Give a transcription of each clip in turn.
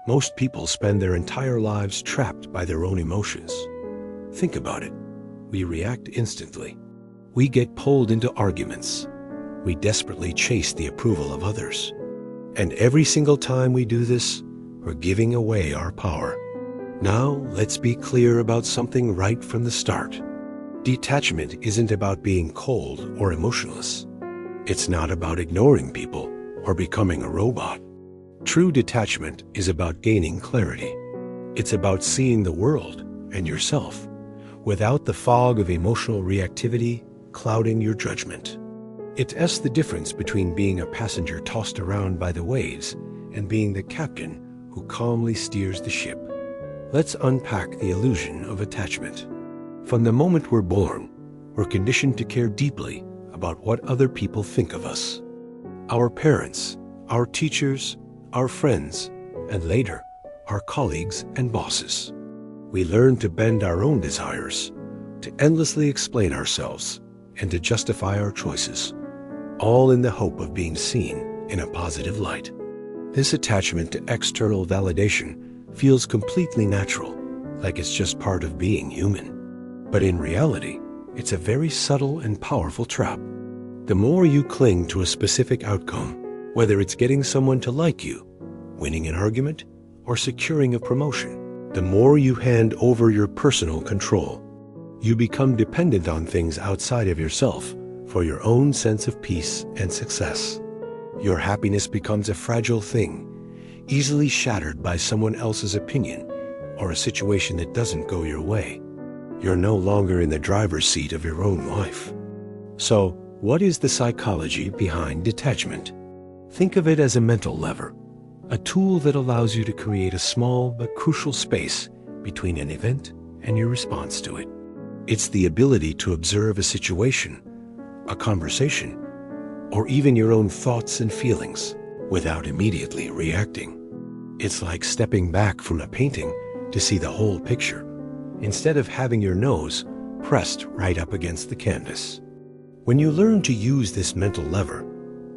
Most people spend their entire lives trapped by their own emotions. Think about it. We react instantly. We get pulled into arguments. We desperately chase the approval of others. And every single time we do this, we're giving away our power. Now, let's be clear about something right from the start. Detachment isn't about being cold or emotionless. It's not about ignoring people or becoming a robot. True detachment is about gaining clarity. It's about seeing the world and yourself without the fog of emotional reactivity clouding your judgment. It tests the difference between being a passenger tossed around by the waves and being the captain who calmly steers the ship. Let's unpack the illusion of attachment. From the moment we're born, we're conditioned to care deeply about what other people think of us. Our parents, our teachers, our friends, and later, our colleagues and bosses. We learn to bend our own desires, to endlessly explain ourselves, and to justify our choices, all in the hope of being seen in a positive light. This attachment to external validation feels completely natural, like it's just part of being human. But in reality, it's a very subtle and powerful trap. The more you cling to a specific outcome, whether it's getting someone to like you, winning an argument, or securing a promotion, the more you hand over your personal control. You become dependent on things outside of yourself for your own sense of peace and success. Your happiness becomes a fragile thing, easily shattered by someone else's opinion or a situation that doesn't go your way. You're no longer in the driver's seat of your own life. So, what is the psychology behind detachment? Think of it as a mental lever, a tool that allows you to create a small but crucial space between an event and your response to it. It's the ability to observe a situation, a conversation, or even your own thoughts and feelings without immediately reacting. It's like stepping back from a painting to see the whole picture, instead of having your nose pressed right up against the canvas. When you learn to use this mental lever,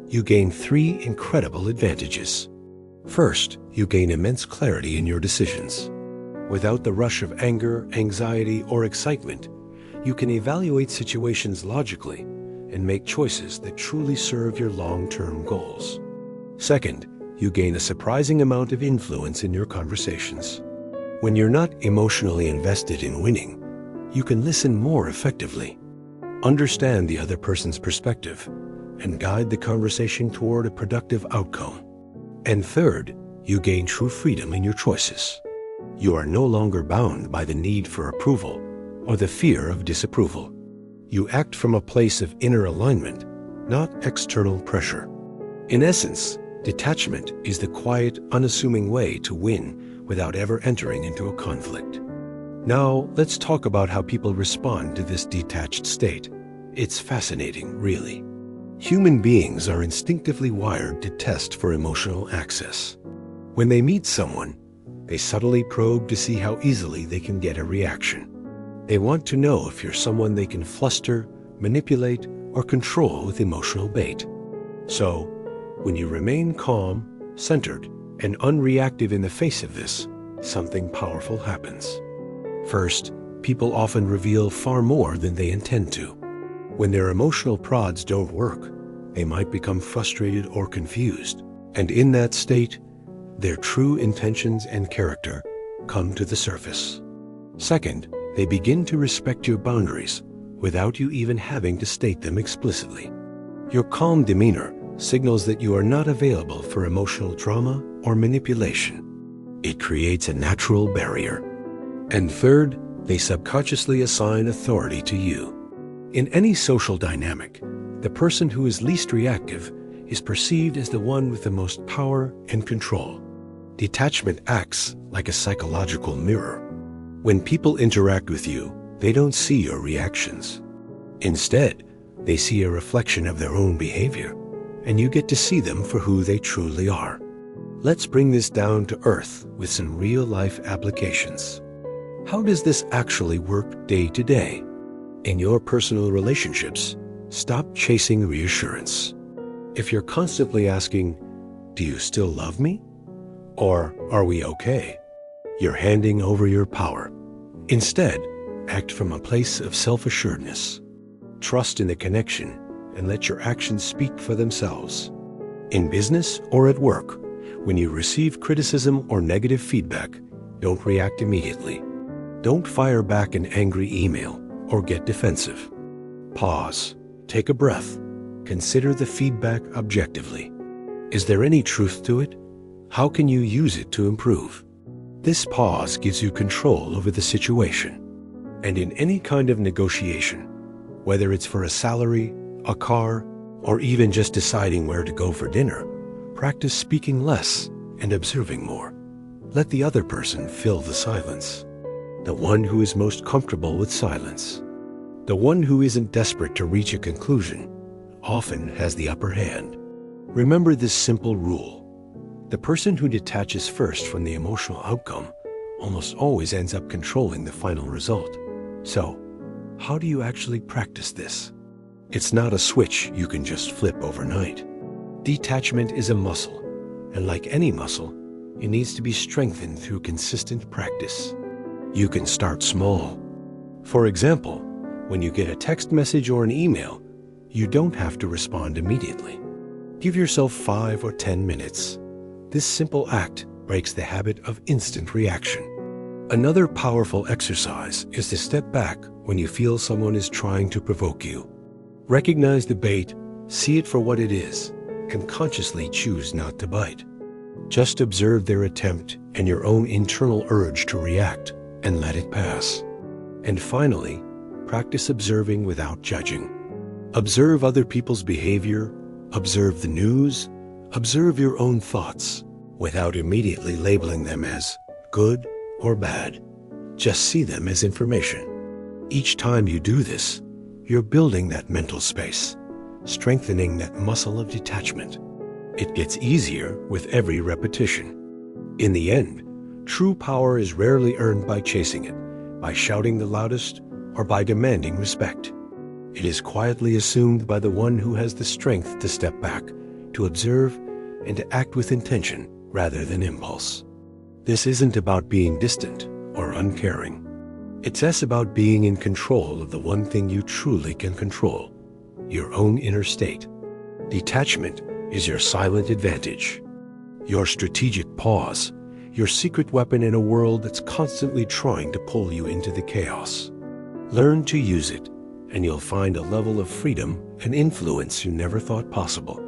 you gain 3 incredible advantages. First, you gain immense clarity in your decisions. Without the rush of anger, anxiety, or excitement, you can evaluate situations logically and make choices that truly serve your long-term goals. Second, you gain a surprising amount of influence in your conversations. When you're not emotionally invested in winning, you can listen more effectively, understand the other person's perspective, and guide the conversation toward a productive outcome. And third, you gain true freedom in your choices. You are no longer bound by the need for approval or the fear of disapproval. You act from a place of inner alignment, not external pressure. In essence, detachment is the quiet, unassuming way to win without ever entering into a conflict. Now, let's talk about how people respond to this detached state. It's fascinating, really. Human beings are instinctively wired to test for emotional access. When they meet someone, they subtly probe to see how easily they can get a reaction. They want to know if you're someone they can fluster, manipulate, or control with emotional bait. So, when you remain calm, centered, and unreactive in the face of this, something powerful happens. First, people often reveal far more than they intend to. When their emotional prods don't work, they might become frustrated or confused. And in that state, their true intentions and character come to the surface. Second, they begin to respect your boundaries without you even having to state them explicitly. Your calm demeanor signals that you are not available for emotional drama or manipulation. It creates a natural barrier. And third, they subconsciously assign authority to you. In any social dynamic, the person who is least reactive is perceived as the one with the most power and control. Detachment acts like a psychological mirror. When people interact with you, they don't see your reactions. Instead, they see a reflection of their own behavior, and you get to see them for who they truly are. Let's bring this down to earth with some real-life applications. How does this actually work day to day? In your personal relationships, stop chasing reassurance. If you're constantly asking, "Do you still love me?" Or are we okay? You're handing over your power. Instead, act from a place of self-assuredness. Trust in the connection and let your actions speak for themselves. In business or at work, when you receive criticism or negative feedback, don't react immediately. Don't fire back an angry email or get defensive. Pause, take a breath, consider the feedback objectively. Is there any truth to it? How can you use it to improve? This pause gives you control over the situation. And in any kind of negotiation, whether it's for a salary, a car, or even just deciding where to go for dinner, practice speaking less and observing more. Let the other person fill the silence. The one who is most comfortable with silence, the one who isn't desperate to reach a conclusion, often has the upper hand. Remember this simple rule. The person who detaches first from the emotional outcome almost always ends up controlling the final result. So, how do you actually practice this? It's not a switch you can just flip overnight. Detachment is a muscle, and like any muscle, it needs to be strengthened through consistent practice. You can start small. For example, when you get a text message or an email, you don't have to respond immediately. Give yourself 5 or 10 minutes. This simple act breaks the habit of instant reaction. Another powerful exercise is to step back when you feel someone is trying to provoke you. Recognize the bait, see it for what it is, and consciously choose not to bite. Just observe their attempt and your own internal urge to react, and let it pass. And finally, practice observing without judging. Observe other people's behavior, observe the news, observe your own thoughts, without immediately labeling them as good or bad. Just see them as information. Each time you do this, you're building that mental space, strengthening that muscle of detachment. It gets easier with every repetition. In the end, true power is rarely earned by chasing it, by shouting the loudest, or by demanding respect. It is quietly assumed by the one who has the strength to step back, to observe, and to act with intention rather than impulse. This isn't about being distant or uncaring. It's less about being in control of the one thing you truly can control, your own inner state. Detachment is your silent advantage, your strategic pause, your secret weapon in a world that's constantly trying to pull you into the chaos. Learn to use it, and you'll find a level of freedom and influence you never thought possible.